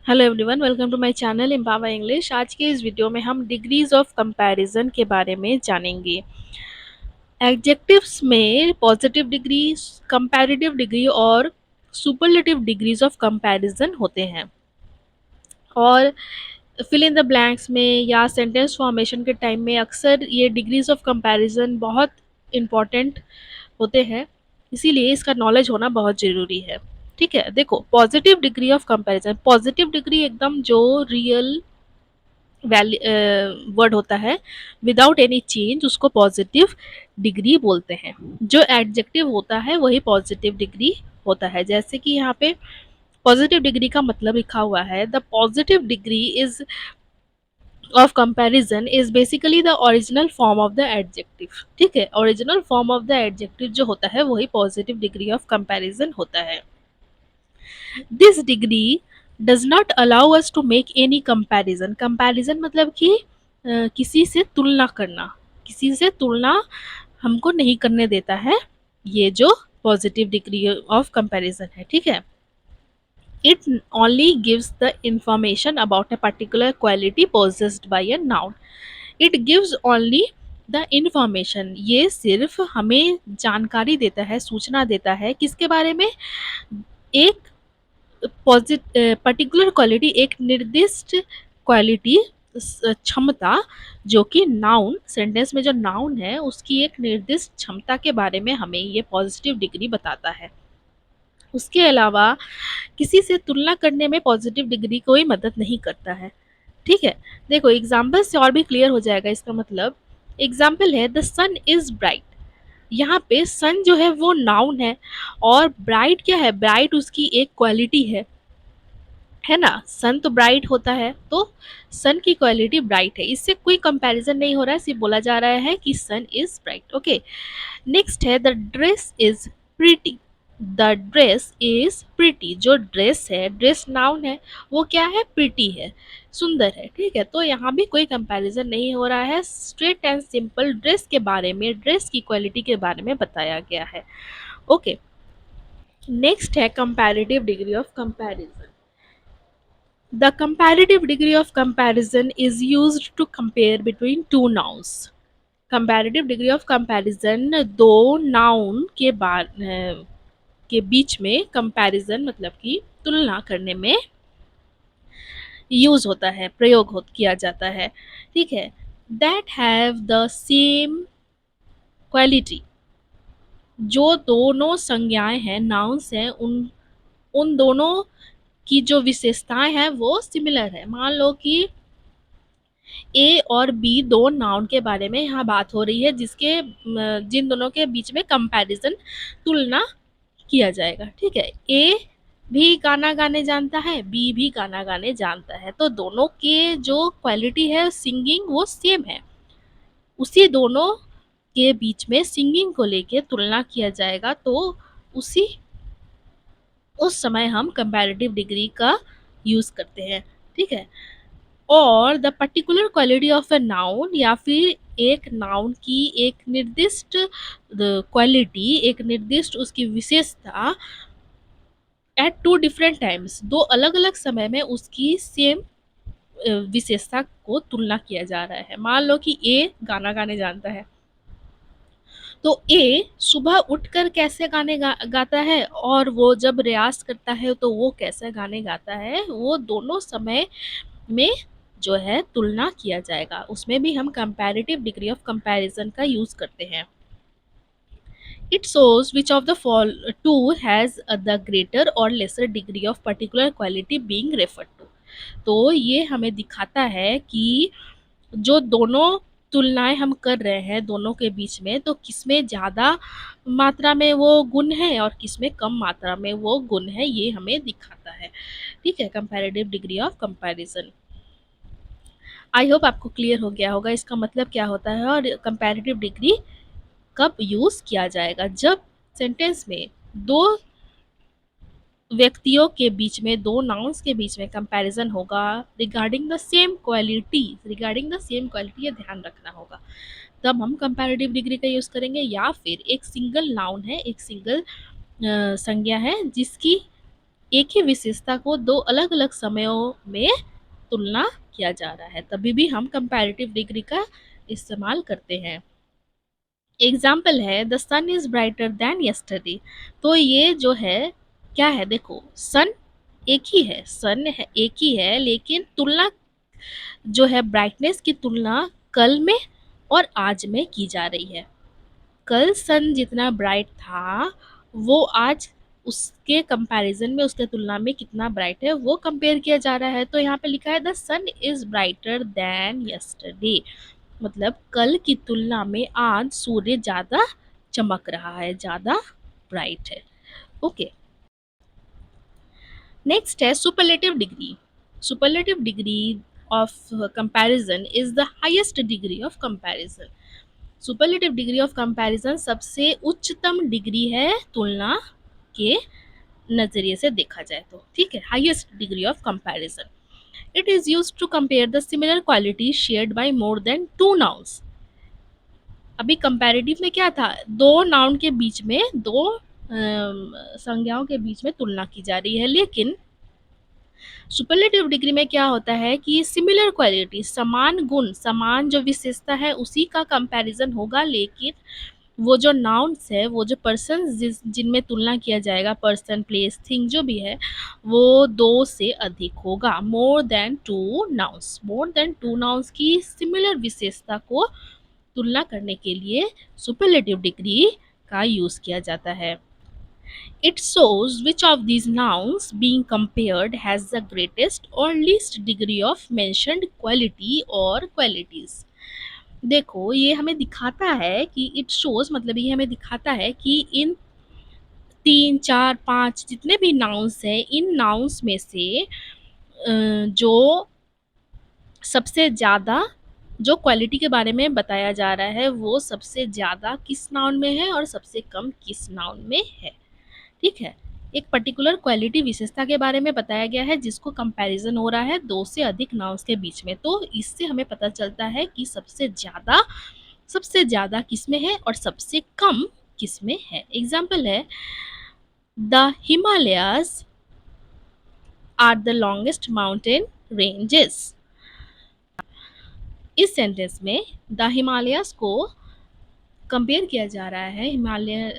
Hello everyone, welcome to my channel empower English. आज के इस वीडियो में हम डिग्रीज ऑफ कंपैरिजन के बारे में जानेंगे। एडजेक्टिव्स में पॉजिटिव डिग्री, कंपैरेटिव डिग्री और सुपरलेटिव डिग्रीज ऑफ कंपैरिजन होते हैं। और फिल इन द ब्लैंक्स में या सेंटेंस फॉर्मेशन के टाइम में अक्सर ये डिग्रीज ऑफ कंपैरिजन बहुत इम्पॉर्टेंट होते हैं, इसीलिए इसका नॉलेज होना बहुत ज़रूरी है। ठीक है, देखो positive degree of comparison, positive degree एकदम जो रियल वर्ड होता है विदाउट एनी चेंज, उसको पॉजिटिव डिग्री बोलते हैं। जो एडजेक्टिव होता है वही पॉजिटिव डिग्री होता है। जैसे कि यहाँ पे पॉजिटिव डिग्री का मतलब लिखा हुआ है, the positive degree is of comparison is basically the original form of the adjective. ठीक है, original form of the adjective जो होता है वही पॉजिटिव डिग्री ऑफ कंपैरिजन होता है। This degree does not allow us to make any comparison. Comparison मतलब कि किसी से तुलना करना, किसी से तुलना हमको नहीं करने देता है ये जो पॉजिटिव डिग्री ऑफ कंपैरिजन है। ठीक है, it only gives the information about a particular quality possessed by a noun. It gives only the information, ये सिर्फ हमें जानकारी देता है, सूचना देता है किसके बारे में, एक पर्टिकुलर क्वालिटी, एक निर्दिष्ट क्वालिटी, क्षमता, जो कि नाउन, सेंटेंस में जो नाउन है उसकी एक निर्दिष्ट क्षमता के बारे में हमें ये पॉजिटिव डिग्री बताता है। उसके अलावा किसी से तुलना करने में पॉजिटिव डिग्री कोई मदद नहीं करता है। ठीक है, देखो एग्जाम्पल से और भी क्लियर हो जाएगा इसका मतलब। एग्जाम्पल है द सन इज ब्राइट। यहाँ पे सन जो है वो नाउन है और ब्राइट क्या है, ब्राइट उसकी एक क्वालिटी है ना। सन तो ब्राइट होता है, तो सन की क्वालिटी ब्राइट है, इससे कोई कंपैरिजन नहीं हो रहा है, सिर्फ बोला जा रहा है कि सन इज ब्राइट। ओके, नेक्स्ट है the dress is pretty. The dress is pretty, जो ड्रेस है, ड्रेस नाउन है, वो क्या है, प्रिटी है, सुंदर है। ठीक है, तो यहाँ भी कोई कंपैरिजन नहीं हो रहा है, स्ट्रेट एंड सिंपल ड्रेस के बारे में, ड्रेस की क्वालिटी के बारे में बताया गया है। ओके, नेक्स्ट है comparative degree of comparison. The comparative degree of comparison is used to compare between two nouns. Comparative degree of comparison दो noun के बीच में कंपैरिजन मतलब कि तुलना करने में यूज होता है, किया जाता है। ठीक है, that have the same quality, जो दोनों संज्ञाएं हैं, नाउन्स हैं, उन उन दोनों की जो विशेषताएं हैं वो सिमिलर है। मान लो कि ए और बी दो नाउन के बारे में यहाँ बात हो रही है, जिन दोनों के बीच में कंपैरिजन, तुलना किया जाएगा। ठीक है, ए भी गाना गाने जानता है, बी भी गाना गाने जानता है, तो दोनों के जो क्वालिटी है सिंगिंग वो सेम है, उसी दोनों के बीच में सिंगिंग को लेके तुलना किया जाएगा, तो उसी उस समय हम कंपैरेटिव डिग्री का यूज करते हैं। ठीक है, और the particular quality of a noun, या फिर एक नाउन की एक निर्दिष्ट क्वालिटी, एक निर्दिष्ट उसकी विशेषता, एट टू डिफरेंट टाइम्स, दो अलग अलग समय में उसकी सेम विशेषता को तुलना किया जा रहा है। मान लो कि ए गाना गाने जानता है, तो ए सुबह उठकर कैसे गाता है और वो जब रियाज करता है तो वो कैसे गाने गाता है, वो दोनों समय में जो है तुलना किया जाएगा, उसमें भी हम कंपैरेटिव डिग्री ऑफ कंपैरिजन का यूज करते हैं। It shows which of the two has the greater or lesser degree of particular quality being referred to। तो ये हमें दिखाता है कि जो दोनों तुलनाएं हम कर रहे हैं दोनों के बीच में, तो किसमें ज़्यादा मात्रा में वो गुण है और किसमें कम मात्रा में वो गुण है, ये हमें दिखाता है। ठीक है, comparative degree of comparison. I hope आपको क्लियर हो गया होगा इसका मतलब क्या होता है और कंपैरेटिव डिग्री कब यूज़ किया जाएगा। जब सेंटेंस में दो व्यक्तियों के बीच में, दो नाउन्स के बीच में कंपैरिजन होगा रिगार्डिंग द सेम क्वालिटी, ये ध्यान रखना होगा, तब हम कंपैरेटिव डिग्री का यूज़ करेंगे। या फिर एक सिंगल नाउन है, एक सिंगल संज्ञा है जिसकी एक ही विशेषता को दो अलग-अलग समयों में तुलना किया जा रहा है, तभी भी हम कंपैरेटिव डिग्री का इस्तेमाल करते हैं। एग्जाम्पल है the sun is brighter than yesterday. तो ये जो है क्या है, देखो सन एक ही है, सन है एक ही है, लेकिन तुलना जो है ब्राइटनेस की तुलना कल में और आज में की जा रही है। कल सन जितना ब्राइट था वो आज उसके कंपैरिजन में, उसके तुलना में कितना ब्राइट है वो कंपेयर किया जा रहा है। तो यहाँ पे लिखा है the sun is brighter than yesterday, मतलब कल की तुलना में आज सूर्य ज़्यादा चमक रहा है, ज़्यादा ब्राइट है। ओके, नेक्स्ट है superlative degree. Superlative degree of comparison is the highest degree of comparison. Superlative degree of comparison सबसे उच्चतम डिग्री है तुलना के नजरिए से देखा जाए तो, ठीक है, highest degree of comparison. It is used to compare the similar quality shared by more than two nouns. अभी कंपैरेटिव में क्या था, दो नाउन के बीच में, दो संज्ञाओं के बीच में तुलना की जा रही है, लेकिन सुपरलेटिव डिग्री में क्या होता है कि सिमिलर क्वालिटी, समान गुण, समान जो विशेषता है उसी का कंपैरिजन होगा, लेकिन वो जो नाउन्स है, वो जो पर्सन जिनमें तुलना किया जाएगा, पर्सन प्लेस थिंग जो भी है, वो दो से अधिक होगा। मोर देन टू नाउन्स, मोर देन टू नाउन्स की सिमिलर विशेषता को तुलना करने के लिए सुपरलेटिव डिग्री का यूज किया जाता है। It shows which of these nouns being compared has the greatest or least degree of mentioned quality or qualities। देखो ये हमें दिखाता है कि इट शोज, मतलब ये हमें दिखाता है कि इन तीन चार पाँच जितने भी नाउन्स हैं, इन नाउन्स में से जो सबसे ज़्यादा जो क्वालिटी के बारे में बताया जा रहा है वो सबसे ज़्यादा किस नाउन में है और सबसे कम किस नाउन में है, ठीक है। एक पर्टिकुलर क्वालिटी विशेषता के बारे में बताया गया है जिसको कंपैरिजन हो रहा है दो से अधिक नाउन्स के बीच में, तो इससे हमें पता चलता है कि सबसे ज़्यादा किस में है और सबसे कम किस में है। एग्जाम्पल है the Himalayas are the longest mountain ranges. इस सेंटेंस में द हिमालयाज को कंपेयर किया जा रहा है,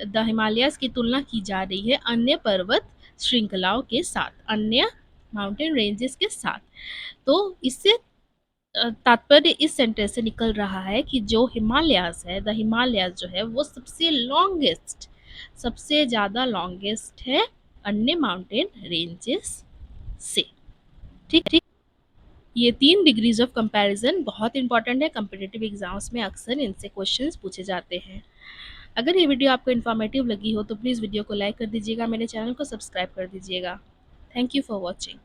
द हिमालयाज की तुलना की जा रही है अन्य पर्वत श्रृंखलाओं के साथ, अन्य माउंटेन रेंजेस के साथ। तो इससे तात्पर्य इस सेंटेंस से निकल रहा है कि जो हिमालयाज है, द हिमालयाज जो है वो सबसे लॉन्गेस्ट, सबसे ज़्यादा लॉन्गेस्ट है अन्य माउंटेन रेंजेस से, ठीक ठीक। ये 3 डिग्रीज ऑफ कंपैरिजन बहुत इंपॉर्टेंट है, कॉम्पिटिटिव एग्जाम्स में अक्सर इनसे क्वेश्चंस पूछे जाते हैं। अगर ये वीडियो आपको इन्फॉर्मेटिव लगी हो तो प्लीज़ वीडियो को लाइक कर दीजिएगा, मेरे चैनल को सब्सक्राइब कर दीजिएगा। Thank you for watching.